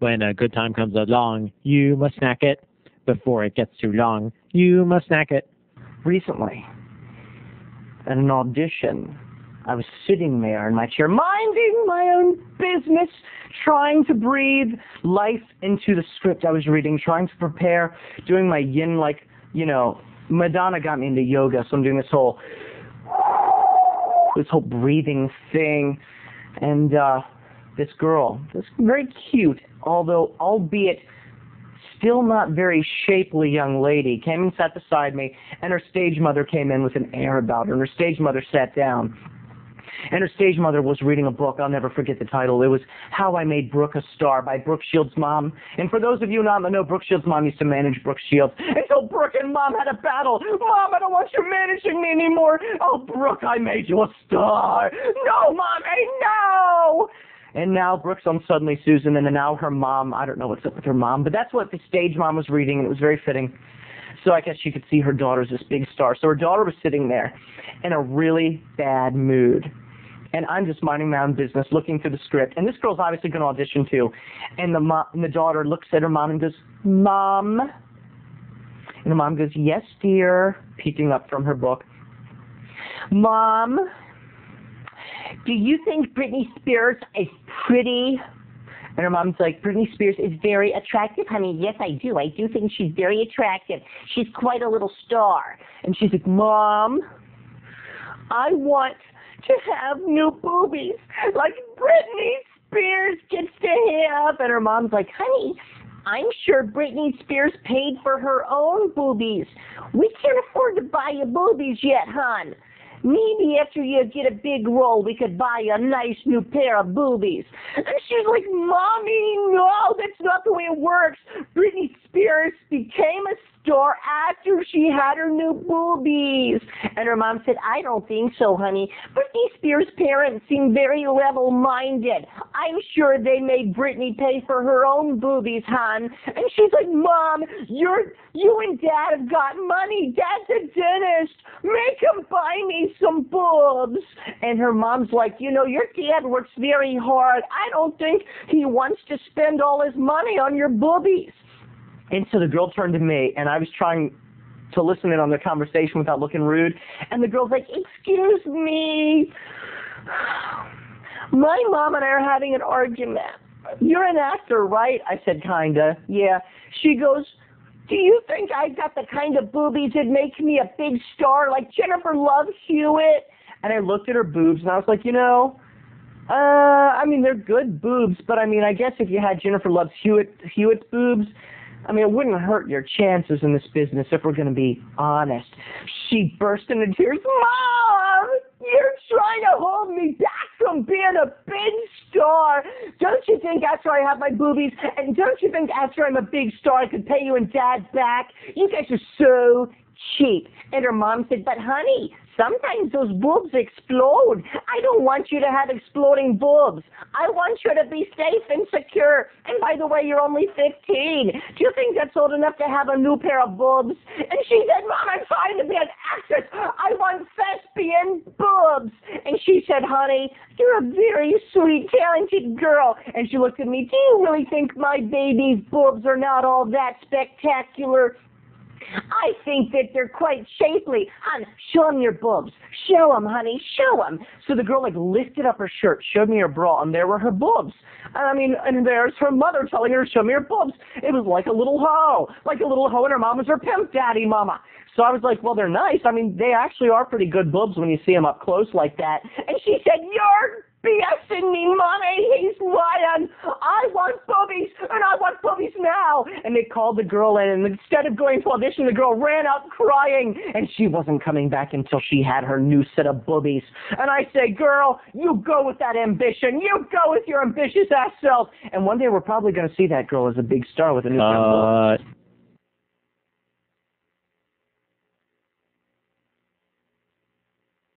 When a good time comes along, you must snack it. Before it gets too long, you must snack it. Recently, at an audition, I was sitting there in my chair, minding my own business, trying to breathe life into the script I was reading, trying to prepare, doing my yin, Madonna got me into yoga, so I'm doing this whole breathing thing. And this girl, this very cute, albeit still not very shapely young lady, came and sat beside me, and her stage mother came in with an air about her, and her stage mother sat down. And her stage mother was reading a book. I'll never forget the title. It was How I Made Brooke a Star by Brooke Shields' mom. And for those of you not in the know, Brooke Shields' mom used to manage Brooke Shields. And so Brooke and Mom had a battle. Mom, I don't want you managing me anymore. Oh, Brooke, I made you a star. No, Mommy, no! And now Brooke's on Suddenly Susan, and then now her mom, I don't know what's up with her mom, but that's what the stage mom was reading, and it was very fitting. So I guess she could see her daughter's this big star. So her daughter was sitting there in a really bad mood. And I'm just minding my own business, looking through the script. And this girl's obviously going to audition too. And the daughter looks at her mom and goes, Mom? And the mom goes, yes, dear, peeking up from her book. Mom, do you think Britney Spears is pretty? And her mom's like, Britney Spears is very attractive, honey. Yes, I do. I do think she's very attractive. She's quite a little star. And she's like, Mom, I want to have new boobies like Britney Spears gets to have. And her mom's like, honey, I'm sure Britney Spears paid for her own boobies. We can't afford to buy you boobies yet, hon. Maybe after you get a big role, we could buy you a nice new pair of boobies. And she's like, Mommy, no, that's not the way it works. Britney Spears became a star after she had her new boobies. And her mom said, I don't think so, honey. Britney Spears' parents seem very level-minded. I'm sure they made Britney pay for her own boobies, hon. And she's like, Mom, you and Dad have got money. Dad's a dentist. Make him buy me some boobs. And her mom's like, you know, your dad works very hard. I don't think he wants to spend all his money on your boobies. And so the girl turned to me, and I was trying to listen in on the conversation without looking rude. And the girl's like, excuse me. My mom and I are having an argument. You're an actor, right? I said, kinda. Yeah. She goes, do you think I got the kind of boobies that make me a big star like Jennifer Love Hewitt? And I looked at her boobs, and I was like, you know, I mean, they're good boobs, but I mean, I guess if you had Jennifer Love Hewitt's boobs, I mean, it wouldn't hurt your chances in this business if we're going to be honest. She burst into tears. Mom, you're trying to hold me back from being a big star. Don't you think after I have my boobies, and don't you think after I'm a big star I could pay you and Dad back? You guys are so cheap. And her mom said, but honey, sometimes those boobs explode. I don't want you to have exploding boobs. I want you to be safe and secure. And by the way, you're only 15. Do you think that's old enough to have a new pair of boobs? And she said, Mom, I'm trying to be an actress. I want thespian boobs. And she said, honey, you're a very sweet, talented girl. And she looked at me, do you really think my baby's boobs are not all that spectacular? I think that they're quite shapely. Hon, show them your boobs. Show them, honey. Show them. So the girl, lifted up her shirt, showed me her bra, and there were her boobs. I mean, and there's her mother telling her to show me her boobs. It was like a little hoe. Like a little hoe, and her mom was her pimp daddy mama. So I was like, well, they're nice. I mean, they actually are pretty good boobs when you see them up close like that. And she said, you're BSing me, Mommy. He's lying. I want boobies, and I want boobies now. And they called the girl in, and instead of going to audition, the girl ran out crying, and she wasn't coming back until she had her new set of boobies. And I say, girl, you go with that ambition. You go with your ambitious ass self. And one day we're probably going to see that girl as a big star with a new set of boobs.